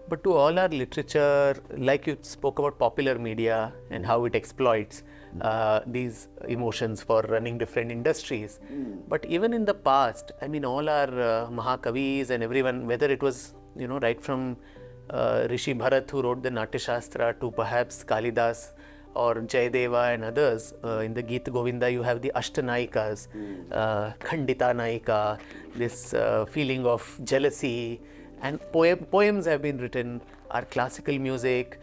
But to all our literature, like you spoke about popular media and how it exploits these emotions for running different industries. But even in the past, I mean, all our Mahakavis and everyone, whether it was, right from Rishi Bharat, who wrote the Natya Shastra, to perhaps Kalidas or Jayadeva and others, in the Geet Govinda, you have the Ashtanaikas, Khandita Naika, this feeling of jealousy. And poems have been written, our classical music,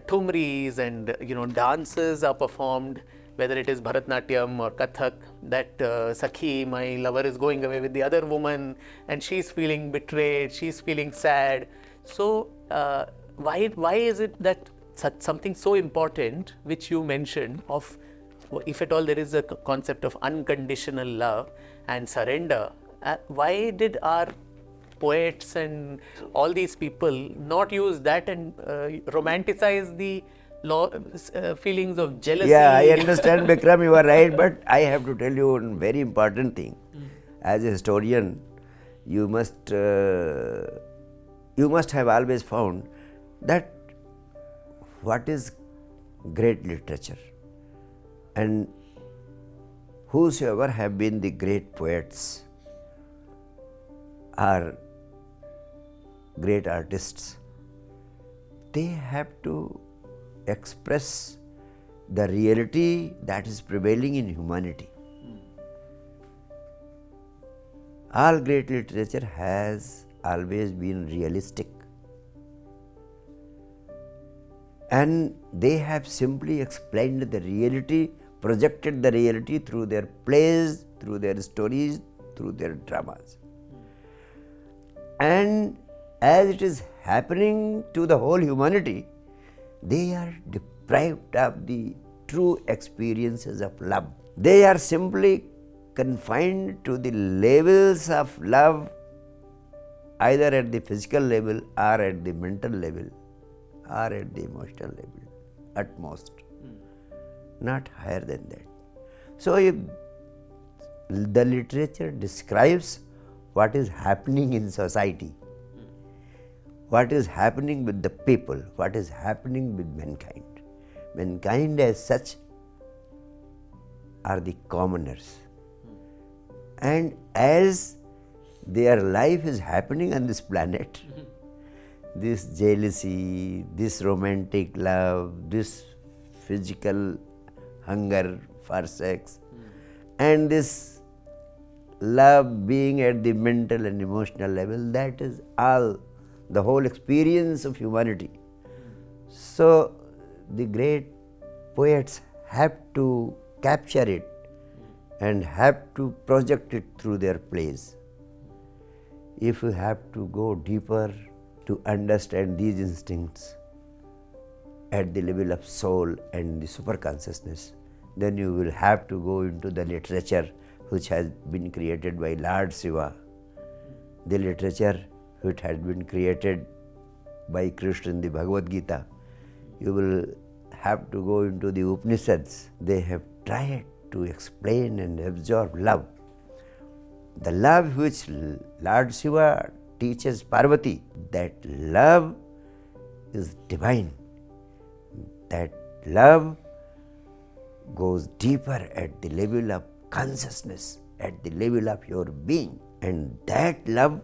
thumris and dances are performed, whether it is Bharatnatyam or Kathak, that Sakhi, my lover, is going away with the other woman and she's feeling betrayed, she's feeling sad. So why is it that something so important which you mentioned of, if at all there is a concept of unconditional love and surrender, why did our poets and all these people not use that and romanticize the feelings of jealousy? Yeah, I understand, Vikram, you are right, but I have to tell you one very important thing. As a historian, you must have always found that what is great literature, and whosoever have been the great poets or great artists, they have to express the reality that is prevailing in humanity. All great literature has always been realistic, and they have simply explained the reality, projected the reality through their plays, through their stories, through their dramas. And as it is happening to the whole humanity, they are deprived of the true experiences of love. They are simply confined to the levels of love, either at the physical level or at the mental level or at the emotional level at most, not higher than that. So if the literature describes what is happening in society, what is happening with the people, what is happening with mankind. Mankind as such are the commoners. And as their life is happening on this planet, this jealousy, this romantic love, this physical hunger for sex, and this love being at the mental and emotional level, that is all the whole experience of humanity. So the great poets have to capture it and have to project it through their plays. If you have to go deeper to understand these instincts at the level of soul and the superconsciousness, then you will have to go into the literature which has been created by Lord Shiva, the literature which has been created by Krishna in the Bhagavad Gita. You will have to go into the Upanishads. They have tried to explain and absorb love. The love which Lord Shiva teaches Parvati, that love is divine. That love goes deeper at the level of consciousness, at the level of your being. And that love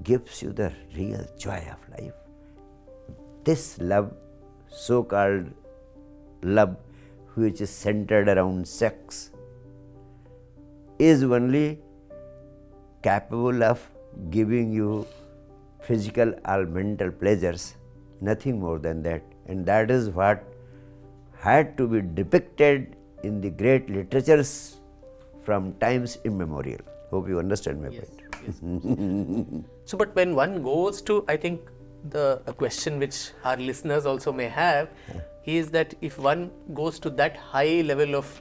gives you the real joy of life. This love, so-called love, which is centered around sex, is only capable of giving you physical or mental pleasures, nothing more than that. And that is what had to be depicted in the great literatures from times immemorial. Hope you understand my point. Yes. So, but when one goes to, I think a question which our listeners also may have is that if one goes to that high level of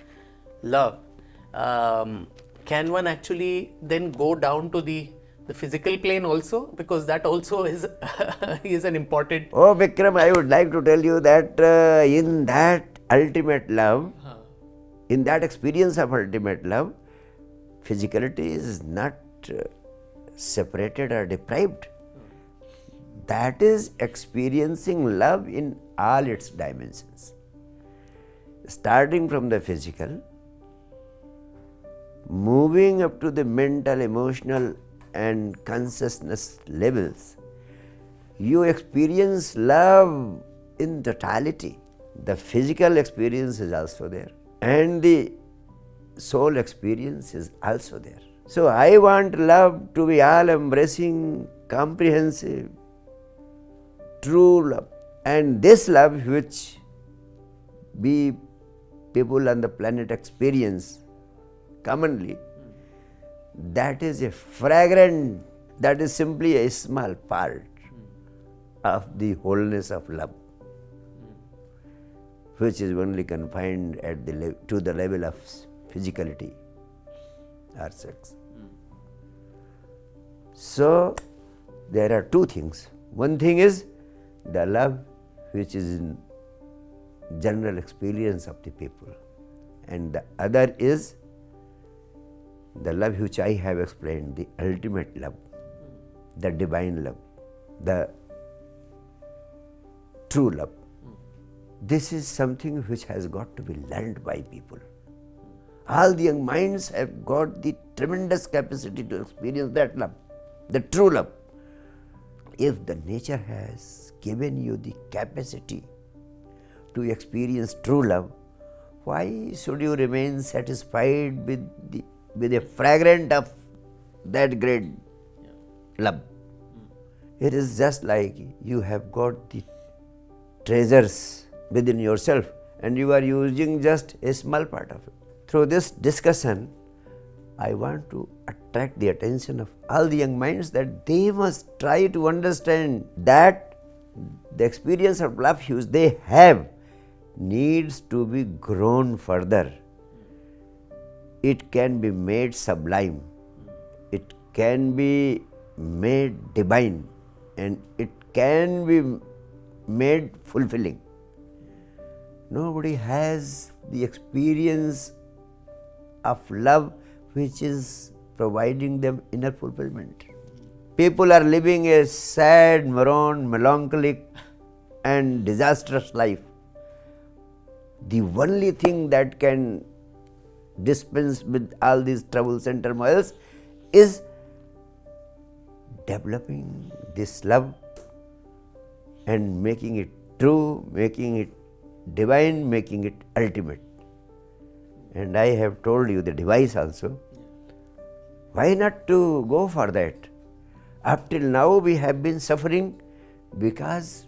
love, can one actually then go down to the physical plane also? Because that also is is an important... Oh, Vikram, I would like to tell you that in that ultimate love, in that experience of ultimate love, physicality is not separated or deprived. that is experiencing love in all its dimensions. Starting from the physical, moving up to the mental, emotional and consciousness levels, you experience love in totality. The physical experience is also there and the soul experience is also there. So I want love to be all embracing, comprehensive, true love. And this love which we people on the planet experience commonly, that is a fragrant, that is simply a small part of the wholeness of love, which is only confined at to the level of physicality or sex. So there are two things. One thing is the love which is in general experience of the people, and the other is the love which I have explained, the ultimate love, the divine love, the true love. This is something which has got to be learned by people. All the young minds have got the tremendous capacity to experience that love, the true love. If the nature has given you the capacity to experience true love, why should you remain satisfied with a fragment of that great love? It is just like you have got the treasures within yourself and you are using just a small part of it. Through this discussion, I want to attract the attention of all the young minds that they must try to understand that the experience of love which they have needs to be grown further. It can be made sublime, it can be made divine, and it can be made fulfilling. Nobody has the experience of love which is providing them inner fulfillment. People are living a sad, morose, melancholic and disastrous life. The only thing that can dispense with all these troubles and turmoils is developing this love and making it true, making it divine, making it ultimate. And I have told you the device also. Why not to go for that? Up till now we have been suffering because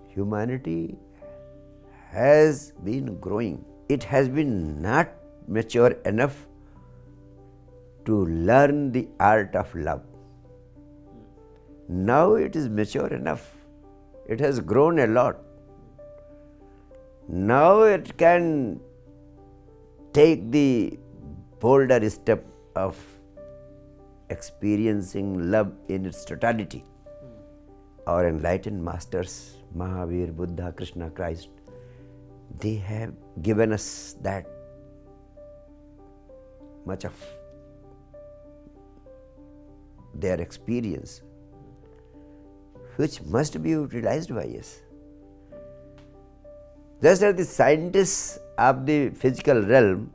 humanity has been growing. It has been not mature enough to learn the art of love. Now it is mature enough. It has grown a lot. Now it can take the bolder step of experiencing love in its totality. Our enlightened masters, Mahavir, Buddha, Krishna, Christ, they have given us that much of their experience, which must be utilized by us. Just as the scientists of the physical realm,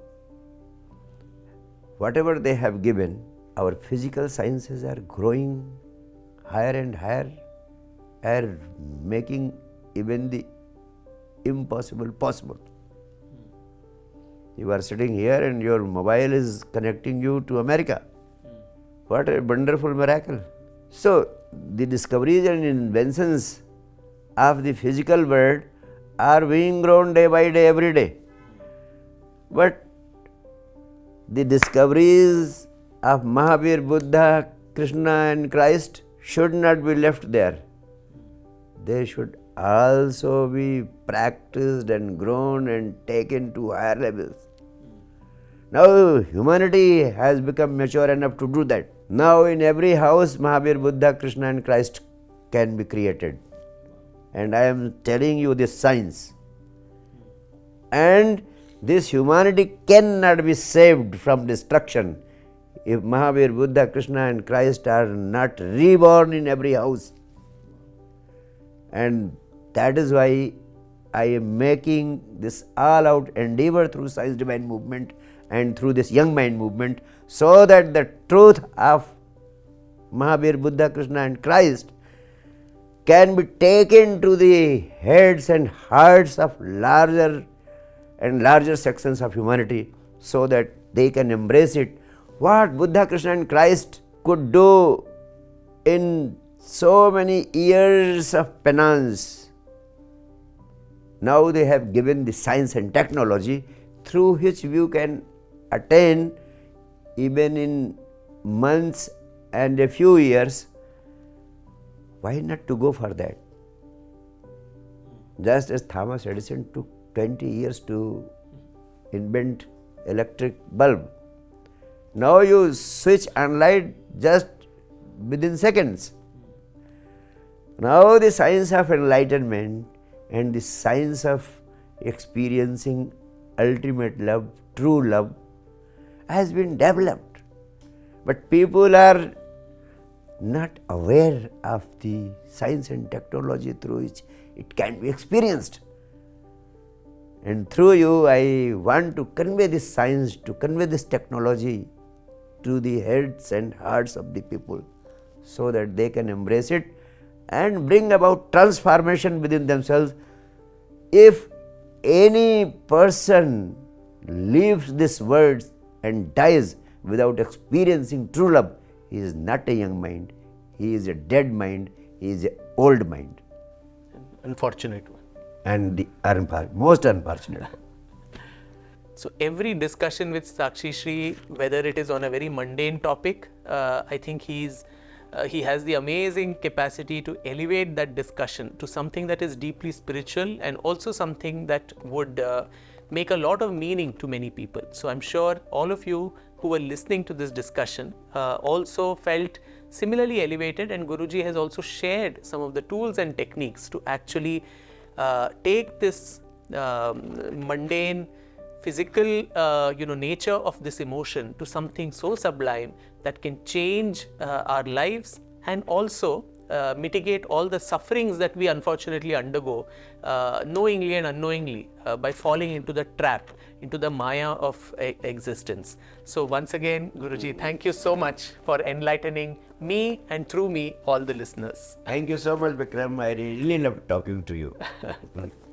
whatever they have given, our physical sciences are growing higher and higher, are making even the impossible possible. You are sitting here and your mobile is connecting you to America. What a wonderful miracle. So, the discoveries and inventions of the physical world are being grown day by day, every day. But the discoveries of Mahavir, Buddha, Krishna and Christ should not be left there. They should also be practiced and grown and taken to higher levels. Now humanity has become mature enough to do that. Now in every house Mahavir, Buddha, Krishna and Christ can be created. And I am telling you this science. And this humanity cannot be saved from destruction if Mahavir, Buddha, Krishna and Christ are not reborn in every house. And that is why I am making this all-out endeavor through Science Divine Movement and through this Young Mind Movement, so that the truth of Mahavir, Buddha, Krishna and Christ can be taken to the heads and hearts of larger and larger sections of humanity, so that they can embrace it. What Buddha, Krishna and Christ could do in so many years of penance, now they have given the science and technology through which you can attain even in months and a few years. Why not to go for that? Just as Thomas Edison took 20 years to invent electric bulb. Now you switch on light just within seconds. Now the science of enlightenment and the science of experiencing ultimate love, true love, has been developed. But people are not aware of the science and technology through which it can be experienced. And through you, I want to convey this science, to convey this technology to the heads and hearts of the people, so that they can embrace it and bring about transformation within themselves. If any person leaves this world and dies without experiencing true love, he is not a young mind, he is a dead mind, he is an old mind. Unfortunate one. And the most unfortunate one. So every discussion with Sakshi Shree, whether it is on a very mundane topic, I think he has the amazing capacity to elevate that discussion to something that is deeply spiritual, and also something that would make a lot of meaning to many people. So I'm sure all of you who were listening to this discussion also felt similarly elevated, and Guruji has also shared some of the tools and techniques to actually take this mundane physical nature of this emotion to something so sublime that can change our lives, and also mitigate all the sufferings that we unfortunately undergo knowingly and unknowingly by falling into the trap, into the maya of existence. So once again, Guruji, thank you so much for enlightening me, and through me all the listeners. Thank you so much, Vikram. I really love talking to you.